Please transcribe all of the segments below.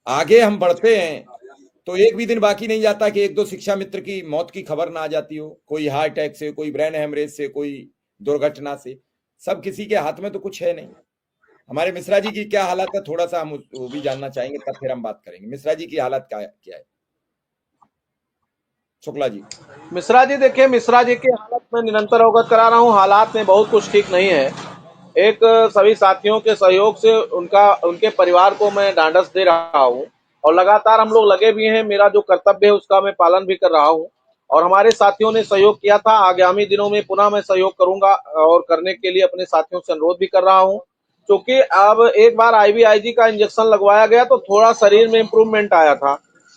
आगे हम बढ़ते हैं तो एक भी दिन बाकी नहीं जाता कि एक दो शिक्षा मित्र की मौत की खबर ना आ जाती हो, कोई हार्ट अटैक से, कोई ब्रेन हेमरेज से, कोई दुर्घटना से। सब किसी के हाथ में तो कुछ है नहीं। हमारे मिश्रा जी की क्या हालत है, थोड़ा सा हम वो भी जानना चाहेंगे, तब फिर हम बात करेंगे। मिश्रा जी की हालत क्या है? शुक्ला जी। मिश्रा जी देखिए, मिश्रा जी की हालत में निरंतर अवगत करा रहा हूँ, हालात में बहुत कुछ ठीक नहीं है। एक सभी साथियों के सहयोग से उनके परिवार को मैं ढांढस दे रहा हूँ और लगातार हम लोग लगे भी हैं। मेरा जो कर्तव्य है उसका मैं पालन भी कर रहा हूँ और हमारे साथियों ने सहयोग किया था। आगामी दिनों में पुनः मैं सहयोग करूंगा और करने के लिए अपने साथियों से अनुरोध भी कर रहा हूँ, क्योंकि अब एक बार आईवीआईजी का इंजेक्शन लगवाया गया तो थोड़ा शरीर में इम्प्रूवमेंट आया था।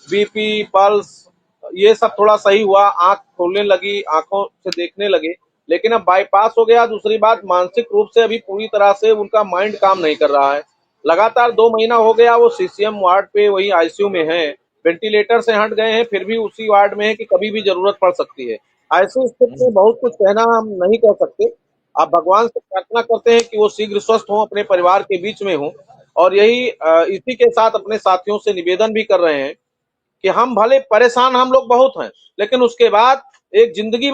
बीपी, पल्स, ये सब थोड़ा सही हुआ, आंख खोलने लगी, आंखों से देखने लगे। लेकिन अब बाईपास हो गया। दूसरी बात, मानसिक रूप से अभी पूरी तरह से उनका माइंड काम नहीं कर रहा है। लगातार 2 महीना हो गया वो सीसीएम वार्ड पे, वही आईसीयू में है। वेंटिलेटर से हट गए हैं, फिर भी उसी वार्ड में है कि कभी भी जरूरत पड़ सकती है। ऐसी स्थिति में बहुत कुछ कहना हम नहीं कर सकते। आप भगवान से प्रार्थना करते हैं कि वो शीघ्र स्वस्थ हों, अपने परिवार के बीच में हों। और यही इसी के साथ अपने साथियों से निवेदन भी कर रहे हैं कि हम भले परेशान हम लोग बहुत हैं, लेकिन उसके बाद एक जिंदगी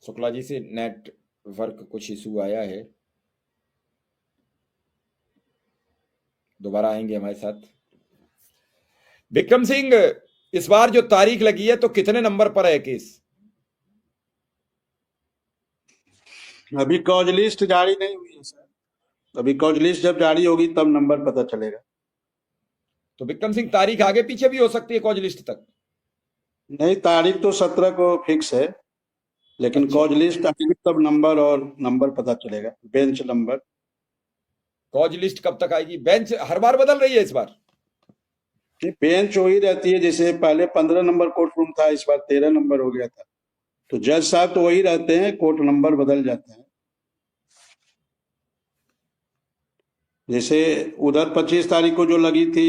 शुक्ला जी से नेटवर्क कुछ इशू आया है, दोबारा आएंगे हमारे साथ। विक्रम सिंह, इस बार जो तारीख लगी है तो कितने नंबर पर है केस? अभी कॉज लिस्ट जारी नहीं हुई है सर। अभी कॉज लिस्ट जब जारी होगी तब नंबर पता चलेगा। तो विक्रम सिंह, तारीख आगे पीछे भी हो सकती है कॉज लिस्ट तक? नहीं, तारीख तो 17 को फिक्स है, लेकिन अच्छा, कॉज लिस्ट आएगी तब नंबर और नंबर पता चलेगा, बेंच नंबर। कॉज लिस्ट कब तक आएगी? बेंच हर बार बदल रही है इस बार? बेंच वही रहती है, जैसे पहले 15 नंबर कोर्ट रूम था, इस बार 13 नंबर हो गया था। तो जज साहब तो वही रहते हैं, कोर्ट नंबर बदल जाते हैं। जैसे उधर 25 तारीख को जो लगी थी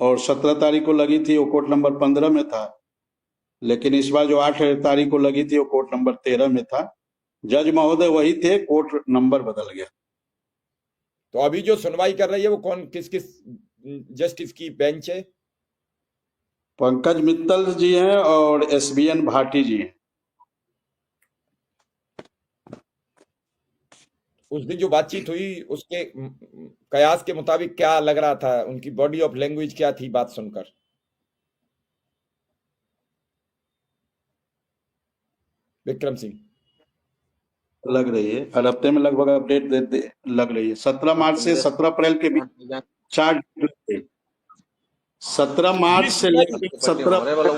और 17 तारीख को लगी थी, वो कोर्ट नंबर 15 में था। लेकिन इस बार जो 8 तारीख को लगी थी वो कोर्ट नंबर 13 में था। जज महोदय वही थे, कोर्ट नंबर बदल गया। तो अभी जो सुनवाई कर रही है वो कौन, किस किस जस्टिस की बेंच है? पंकज मित्तल जी हैं और एसबीएन भाटी जी हैं। उस दिन जो बातचीत हुई उसके कयास के मुताबिक क्या लग रहा था, उनकी बॉडी ऑफ लैंग्वेज क्या थी बात सुनकर? विक्रम सिंह। लग रही है हर हफ्ते में लगभग अपडेट देते लग रही है। 17 मार्च से 17 अप्रैल के बीच 4 17 मार्च जी से शुक्ला जी। लेकर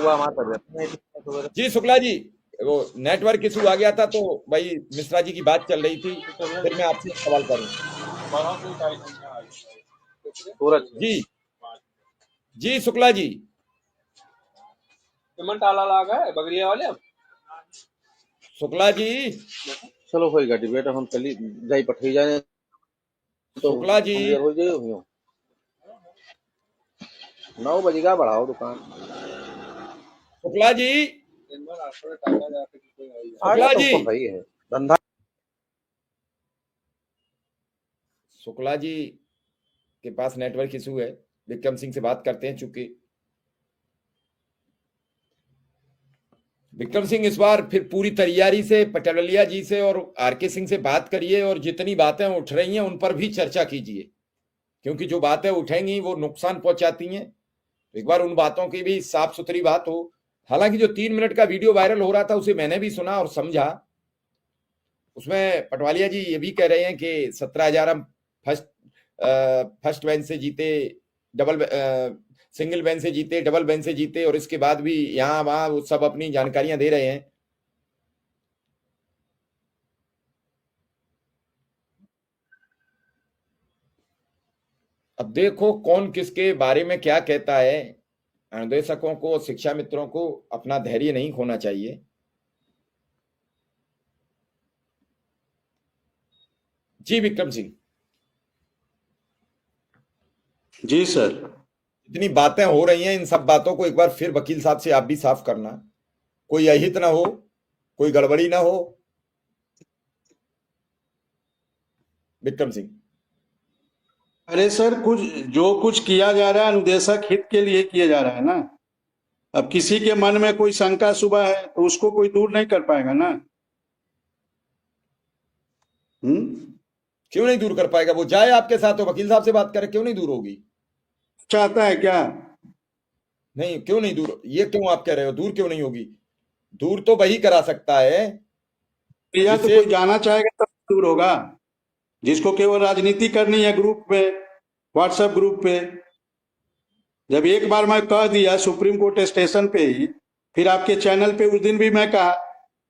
17। जी शुक्ला जी, वो नेटवर्क इशू आ गया था तो भाई मिश्रा जी की बात चल रही थी, फिर मैं आपसे एक सवाल करूं। जी। जी शुक्ला जी। बगड़िया वाले शुक्ला जी। चलो होई गाड़ी बेटा, हम चली जाई पठई जाए तो शुक्ला जी। हम देर हो जाए हो 9 बजेगा बढ़ाओ दुकान। शुक्ला जी। आएगा शुक्ला तो जी। भाई है धंधा। शुक्ला जी के पास नेटवर्क इशू है, विक्रम सिंह से बात करते हैं। चूंकि विक्रम सिंह इस बार फिर पूरी तैयारी से पटवलिया जी से और आरके सिंह से बात करिए और जितनी बातें उठ रही हैं उन पर भी चर्चा कीजिए, क्योंकि जो बातें उठेंगी वो नुकसान पहुंचाती हैं। तो एक बार उन बातों की भी साफ सुथरी बात हो। हालांकि जो 3 मिनट का वीडियो वायरल हो रहा था उसे मैंने भी सुना और समझा। उसमें पटवालिया जी ये भी कह रहे हैं कि 17,000 हम फर्स्ट फर्स्ट बेंच से जीते, डबल सिंगल बेंच से जीते, डबल बेंच से जीते, और इसके बाद भी यहाँ वहां वो सब अपनी जानकारियां दे रहे हैं। अब देखो कौन किसके बारे में क्या कहता है। अनुदेशकों को, शिक्षा मित्रों को अपना धैर्य नहीं खोना चाहिए। जी विक्रम सिंह। जी सर। इतनी बातें हो रही हैं, इन सब बातों को एक बार फिर वकील साहब से आप भी साफ करना, कोई अहित ना हो कोई गड़बड़ी ना हो। विक्रम सिंह। अरे सर, कुछ किया जा रहा है अनुदेशक हित के लिए किया जा रहा है ना। अब किसी के मन में कोई शंका शुबा है तो उसको कोई दूर नहीं कर पाएगा ना। क्यों नहीं दूर कर पाएगा? वो जाए आपके साथ तो वकील साहब से बात करे, क्यों नहीं दूर होगी? चाहता है क्या? नहीं, क्यों नहीं दूर? ये क्यों आप कह रहे हो दूर क्यों नहीं होगी? दूर तो वही करा सकता है या तो जिसे कोई जाना चाहेगा तब दूर होगा। जिसको केवल राजनीति करनी है ग्रुप पे, व्हाट्सएप ग्रुप पे। जब एक बार मैं कह दिया सुप्रीम कोर्ट स्टेशन पे ही, फिर आपके चैनल पे उस दिन भी मैं कहा,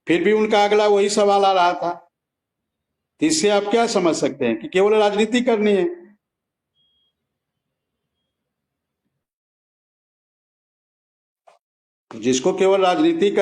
फिर भी उनका अगला वही सवाल आ रहा था। तो इससे आप क्या समझ सकते हैं कि केवल राजनीति करनी है? जिसको केवल राजनीति करनी